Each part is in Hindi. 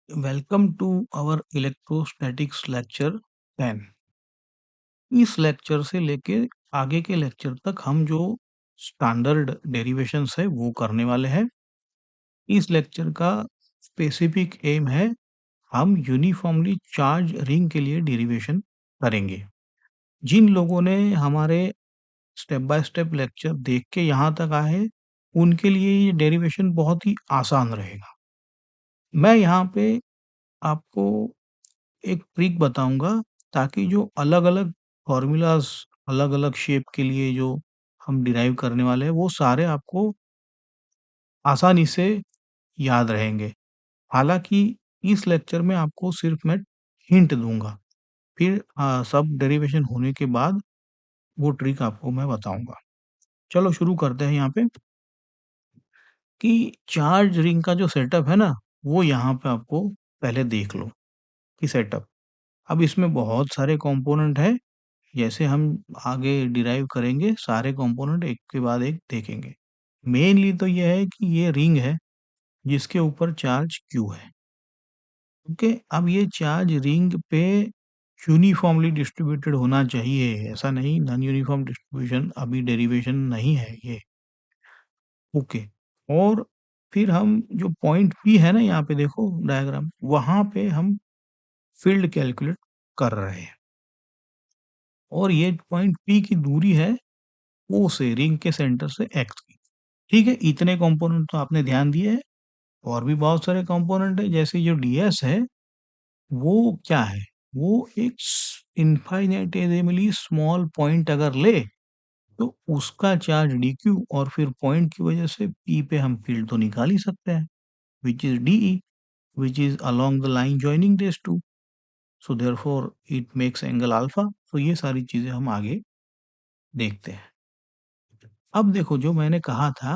Welcome to our electrostatics lecture 10। इस लेक्चर से लेके आगे के लेक्चर तक हम जो स्टैंडर्ड डेरिवेशंस है वो करने वाले हैं। इस लेक्चर का स्पेसिफिक एम है हम यूनिफॉर्मली चार्ज रिंग के लिए डेरिवेशन करेंगे। जिन लोगों ने हमारे स्टेप बाय स्टेप लेक्चर देख के यहाँ तक आए उनके लिए ये डेरिवेशन बहुत ही आसान रहेगा। मैं यहाँ पे आपको एक ट्रिक बताऊंगा ताकि जो अलग-अलग फॉर्मूलाज अलग-अलग शेप के लिए जो हम डिराइव करने वाले हैं वो सारे आपको आसानी से याद रहेंगे। हालाँकि इस लेक्चर में आपको सिर्फ मैं हिंट दूँगा। फिर सब डेरिवेशन होने के बाद वो ट्रिक आपको मैं बताऊँगा। चलो शुरू करते हैं यहाँ पे कि चार्ज रिंग का जो सेटअप है ना, वो यहाँ पे आपको पहले देख लो कि सेटअप। अब इसमें बहुत सारे कंपोनेंट हैं। जैसे हम आगे डिराइव करेंगे सारे कंपोनेंट एक के बाद एक देखेंगे। मेनली तो ये है कि ये रिंग है जिसके ऊपर चार्ज Q है। ओके, अब ये चार्ज रिंग पे यूनिफॉर्मली डिस्ट्रीब्यूटेड होना चाहिए, ऐसा नहीं नॉन यूनिफॉर्म डिस्ट्रीब्यूशन अभी डेरिवेशन नहीं है ये। ओके, और फिर हम जो पॉइंट P है ना यहाँ पे देखो डायग्राम, वहाँ पे हम फील्ड कैलकुलेट कर रहे हैं और ये पॉइंट P की दूरी है O से, रिंग के सेंटर से X की। ठीक है, इतने कंपोनेंट तो आपने ध्यान दिए हैं। और भी बहुत सारे कंपोनेंट है, जैसे जो ds है वो क्या है, वो एक इनफाइनेटेसिमली स्मॉल पॉइंट अगर ले तो उसका चार्ज dq और फिर पॉइंट की वजह से p पे हम फील्ड तो निकाल ही सकते हैं, which is de, which is along the line joining this two, so therefore it makes angle alpha. तो ये सारी चीजें हम आगे देखते हैं। अब देखो जो मैंने कहा था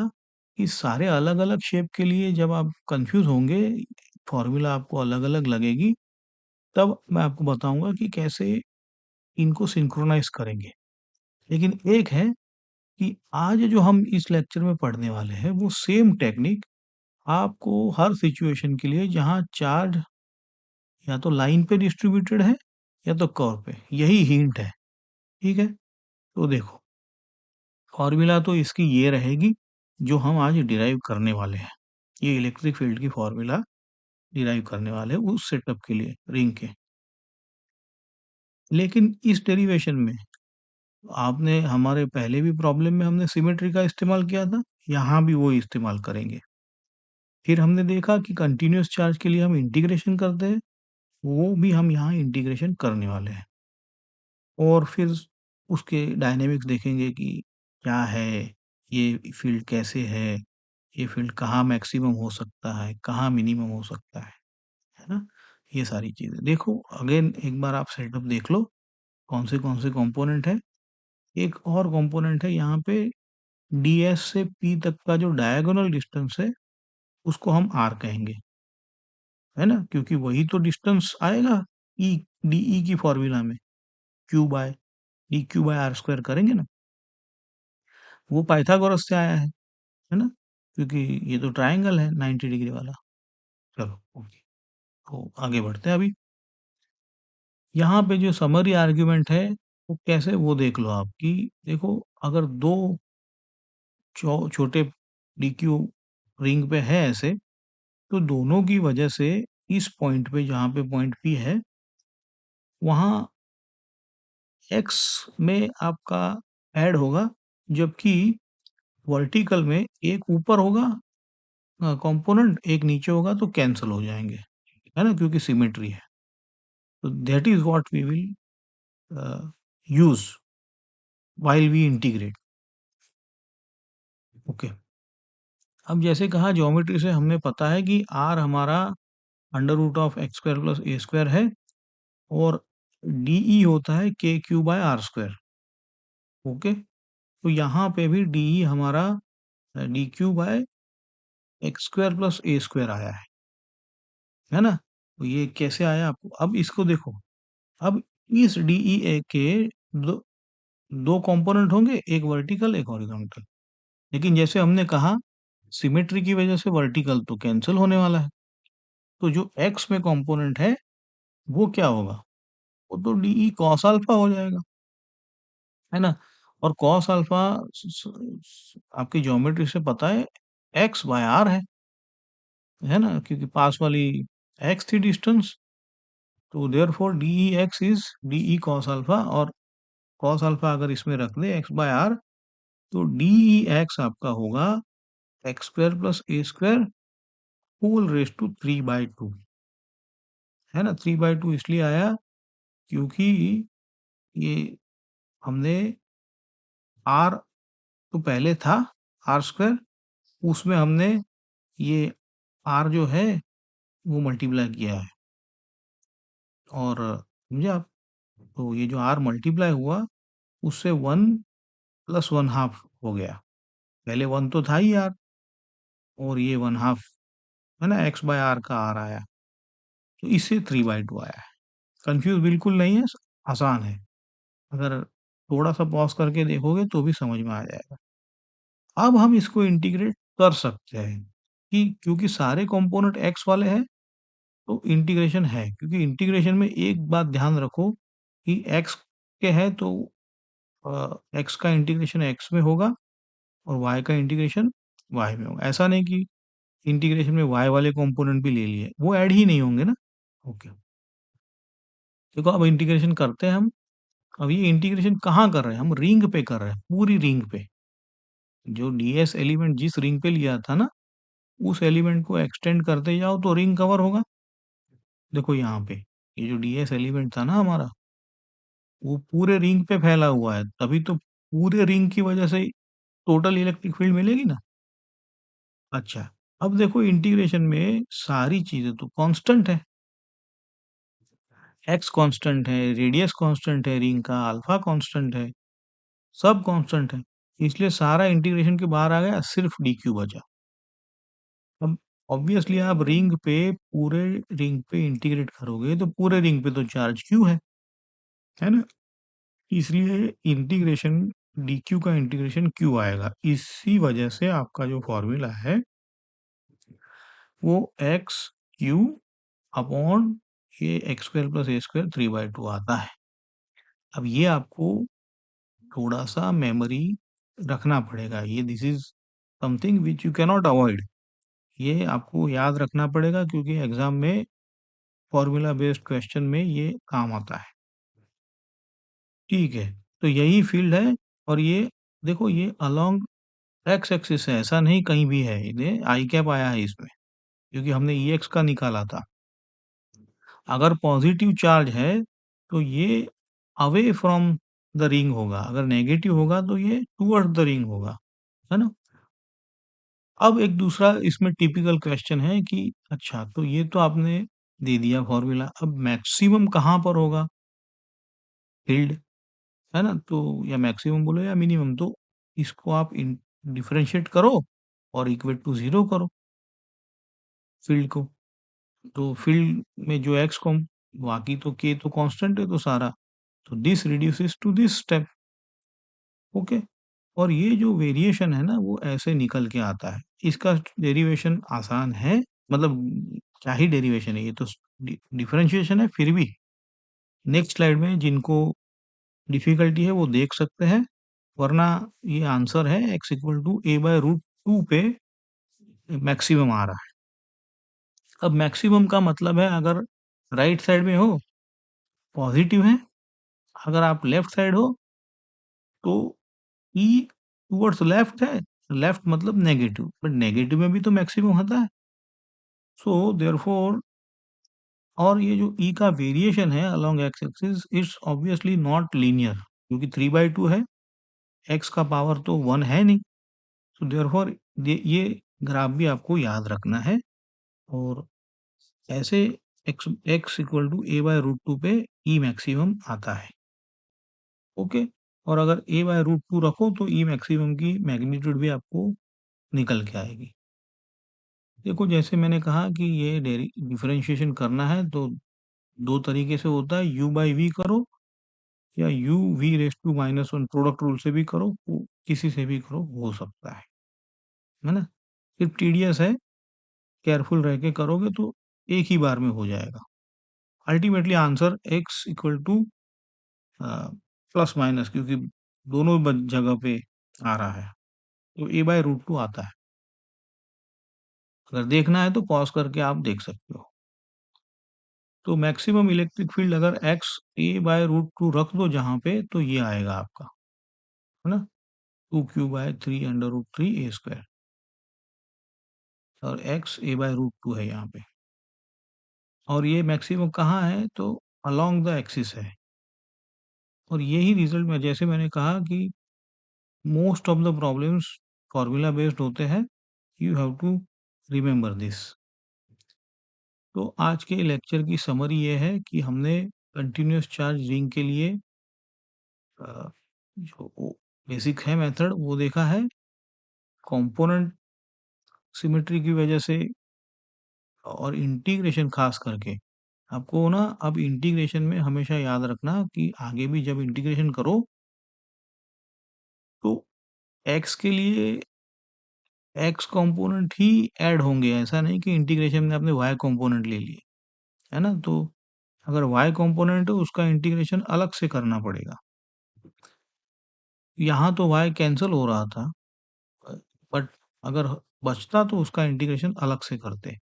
कि सारे अलग-अलग शेप के लिए जब आप कंफ्यूज होंगे, फॉर्मूला आपको अलग-अलग लगेगी, तब मैं आपको बताऊंगा कि कैसे इनको सिंक्रोनाइज करेंगे। लेकिन एक है कि आज जो हम इस लेक्चर में पढ़ने वाले हैं वो सेम टेक्निक आपको हर सिचुएशन के लिए जहां चार्ज या तो लाइन पे डिस्ट्रीब्यूटेड है या तो कर्व पे, यही हिंट है। ठीक है, तो देखो फॉर्मूला तो इसकी ये रहेगी जो हम आज डिराइव करने वाले हैं। ये इलेक्ट्रिक फील्ड की फॉर्मूला डिराइव करने वाले हैं उस सेटअप के लिए रिंग के। लेकिन इस डेरिवेशन में आपने हमारे पहले भी प्रॉब्लम में हमने सिमेट्री का इस्तेमाल किया था, यहाँ भी वो इस्तेमाल करेंगे। फिर हमने देखा कि कंटिन्यूअस चार्ज के लिए हम इंटीग्रेशन करते हैं, वो भी हम यहाँ इंटीग्रेशन करने वाले हैं। और फिर उसके डायनामिक्स देखेंगे कि क्या है, ये फील्ड कैसे है, ये फील्ड कहाँ मैक्सिमम हो सकता है, कहाँ मिनिमम हो सकता है ना? ये सारी चीज़ें। देखो अगेन एक बार आप सेटअप देख लो, कौन से कंपोनेंट है। एक और कंपोनेंट है यहाँ पे, ds से p तक का जो डायगोनल डिस्टेंस है, उसको हम r कहेंगे, है ना? क्योंकि वही तो डिस्टेंस आएगा e de की फॉर्मूला में, q by dq by r square करेंगे ना? वो पाइथागोरस से आया है ना? क्योंकि ये तो ट्रायंगल है 90 डिग्री वाला। चलो ओके, तो आगे बढ़ते हैं अभी। यहाँ पे जो समरी आर्गुमेंट है वो कैसे, वो देख लो आप कि देखो अगर दो छोटे dq रिंग पे है ऐसे, तो दोनों की वजह से इस पॉइंट पे जहाँ पे पॉइंट P है, वहाँ x में आपका ऐड होगा, जबकि वर्टिकल में एक ऊपर होगा कंपोनेंट, एक नीचे होगा तो कैंसिल हो जाएंगे, है ना? क्योंकि सिमेट्री है। तो that is what we will use while we integrate. Okay, अब जैसे कहा ज्योमेट्री से हमने पता है कि r हमारा under root of x square plus a square है और DE होता है KQ by r square. Okay, तो यहाँ पे भी DE हमारा DQ by x square plus a square आया है ना? तो ये कैसे आया आपको, अब इसको देखो। अब इस DEA के दो दो कंपोनेंट होंगे, एक वर्टिकल एक हॉरिजॉन्टल। लेकिन जैसे हमने कहा सिमेट्री की वजह से वर्टिकल तो कैंसिल होने वाला है, तो जो एक्स में कंपोनेंट है वो क्या होगा? वो तो डीई कॉस अल्फा हो जाएगा, है ना? और कॉस अल्फा आपकी ज्योमेट्री से पता है एक्स बाय आर है ना? क्योंकि पास वाली एक्स थी डिस्टेंस, तो therefore d x is d cos alpha, और कॉस अल्फा अगर इसमें रख दे एक्स बाय आर, तो डीई एक्स आपका होगा x square plus a square whole raise to 3/2, है ना? 3/2 इसलिए आया क्योंकि ये हमने आर तो पहले था आर स्क्वायर, उसमें हमने ये आर जो है वो मल्टीप्लाई किया है, और समझे आप? तो ये जो आर मल्टीप्लाई हुआ उससे 1 प्लस 1/2 हो गया। पहले 1 तो था ही आर, और ये 1/2 है ना, एक्स बाय आर का आर आया, तो इससे 3/2 आया है। कंफ्यूज बिल्कुल नहीं है, आसान है। अगर थोड़ा सा पॉज करके देखोगे तो भी समझ में आ जाएगा। अब हम इसको इंटीग्रेट कर सकते हैं कि क्योंकि सारे कंपोनेंट एक्स वाले हैं, तो इंटीग्रेशन है, क्योंकि इंटीग्रेशन में एक बात ध्यान रखो कि एक्स के है तो एक्स का इंटीग्रेशन एक्स में होगा और वाई का इंटीग्रेशन वाई में होगा। ऐसा नहीं कि इंटीग्रेशन में वाई वाले कंपोनेंट भी ले लिए, वो ऐड ही नहीं होंगे ना। ओके, देखो अब इंटीग्रेशन करते हैं हम। अब ये इंटीग्रेशन कहाँ कर रहे हैं? हम रिंग पे कर रहे हैं, पूरी रिंग पे। जो डीएस एलिमेंट जिस रिंग पे लिया था ना, उस एलिमेंट को एक्सटेंड करते जाओ तो रिंग कवर होगा। देखो यहाँ पे ये जो डीएस एलिमेंट था ना हमारा, वो पूरे रिंग पे फैला हुआ है, तभी तो पूरे रिंग की वजह से टोटल इलेक्ट्रिक फील्ड मिलेगी ना। अच्छा, अब देखो इंटीग्रेशन में सारी चीजें तो कांस्टेंट है, एक्स कांस्टेंट है, रेडियस कांस्टेंट है, रिंग का अल्फा कांस्टेंट है, सब कांस्टेंट है, इसलिए सारा इंटीग्रेशन के बाहर आ गया, सिर्फ डी क्यू बचा। अब ऑब्वियसली आप रिंग पे पूरे रिंग पे इंटीग्रेट करोगे तो पूरे रिंग पे तो चार्ज क्यू है ना? इसलिए इंटीग्रेशन डी क्यू का इंटीग्रेशन क्यू आएगा। इसी वजह से आपका जो फॉर्मूला है वो एक्स क्यू अपॉन ये x square plus a square 3/2 आता है। अब ये आपको थोड़ा सा मेमोरी रखना पड़ेगा, ये this is something which you cannot avoid. ये आपको याद रखना पड़ेगा क्योंकि एग्जाम में फॉर्मूला बेस्ड क्वेश्चन में ये काम आता है। ठीक है, तो यही फील्ड है, और ये देखो ये अलोंग एक्स एक्सिस है, ऐसा नहीं कहीं भी है, ये आई कैप आया है इसमें, क्योंकि हमने ई एक्स का निकाला था। अगर पॉजिटिव चार्ज है तो ये अवे फ्रॉम द रिंग होगा, अगर नेगेटिव होगा तो ये टुवर्ड्स द रिंग होगा, है ना? अब एक दूसरा इसमें टिपिकल क्वेश्चन है कि अच्छा तो ये तो आपने दे दिया फॉर्मूला, अब मैक्सिमम कहाँ पर होगा फील्ड, है ना? तो या मैक्सिमम बोलो या मिनिमम, तो इसको आप डिफरेंशिएट करो और इक्वेट टू जीरो करो फील्ड को। तो फील्ड में जो एक्स को बाकी तो के तो कांस्टेंट है तो सारा, तो this reduces to this step. Okay, और ये जो वेरिएशन है ना वो ऐसे निकल के आता है, इसका डेरिवेशन आसान है, मतलब क्या ही डेरिवेशन है, ये तो डिफरेंशिएशन है फिर भी। नेक्स्ट स्लाइड में जिनको डिफिकल्टी है वो देख सकते हैं, वरना ये आंसर है x equal to a by root two पे मैक्सिमम आ रहा है। अब मैक्सिमम का मतलब है अगर राइट साइड में हो पॉजिटिव है, अगर आप लेफ्ट साइड हो तो ई टुवर्ड्स लेफ्ट है, लेफ्ट मतलब नेगेटिव, बट नेगेटिव में भी तो मैक्सिमम होता है। सो देयरफॉर, और ये जो ई का वेरिएशन है along x axis it's obviously not linear, क्योंकि 3/2 है, एक्स का पावर तो 1 है नहीं, तो देयरफॉर ये ग्राफ भी आपको याद रखना है, और ऐसे x x equal to a by root two पे ई मैक्सिमम आता है। ओके, और अगर ए बाय रूट टू रखो तो ई मैक्सिमम की मैग्नीट्यूड भी आपको निकल के आएगी। देखो जैसे मैंने कहा कि ये डिफरेंशिएशन करना है तो दो तरीके से होता है, यू बाई वी करो या u v raise to -1 product rule से भी करो, किसी से भी करो, हो सकता है ना? सिर्फ टीडीएस है, केयरफुल रह के करोगे तो एक ही बार में हो जाएगा। Ultimately answer x equal two plus minus, क्योंकि दोनों जगह पे आ रहा है, तो a/√2 आता है। अगर देखना है तो पॉज करके आप देख सकते हो। तो मैक्सिमम इलेक्ट्रिक फील्ड अगर x a/√2 रख दो जहां पे, तो ये आएगा आपका, है ना, 2q/3√3a² और x a/√2 है यहाँ पे। और ये मैक्सिमम कहाँ है, तो अलोंग द एक्सिस है। और यही रिजल्ट में, जैसे मैंने कहा कि most of the problems formula based होते हैं, you have to remember this. तो आज के लेक्चर की समरी ये है कि हमने कंटिन्यूअस चार्ज रिंग के लिए जो बेसिक है मेथड वो देखा है, कंपोनेंट सिमेट्री की वजह से, और इंटीग्रेशन खास करके आपको ना, अब इंटीग्रेशन में हमेशा याद रखना कि आगे भी जब इंटीग्रेशन करो तो x के लिए x कंपोनेंट ही ऐड होंगे, ऐसा नहीं कि इंटीग्रेशन में आपने y कंपोनेंट ले लिए, है ना। तो अगर y कंपोनेंट है उसका इंटीग्रेशन अलग से करना पड़ेगा। यहाँ तो y कैंसिल हो रहा था, बट अगर बचता तो उसका इंटीग्रेशन अलग से करते।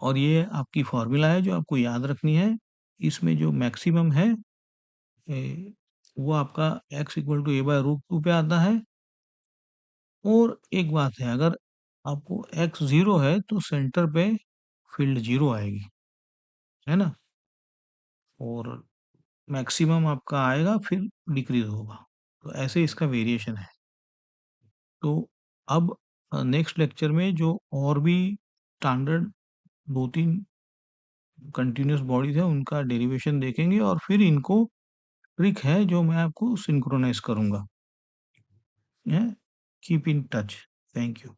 और ये आपकी फॉर्मूला है जो आपको याद रखनी है। इसमें जो मैक्सिमम है वो आपका x इक्वल टू a/√2 पे आता है। और एक बात है, अगर आपको x 0 है तो सेंटर पे फील्ड 0 आएगी, है ना। और मैक्सिमम आपका आएगा फिर डिक्रीज होगा। तो ऐसे इसका वेरिएशन है। तो अब नेक्स्ट लेक्चर में जो और भी स्टैंडर्ड 2-3 कंटिन्यूअस बॉडीज है उनका डेरिवेशन देखेंगे, और फिर इनको ट्रिक है जो मैं आपको सिंक्रोनाइज करूंगा। Keep in touch. Thank you.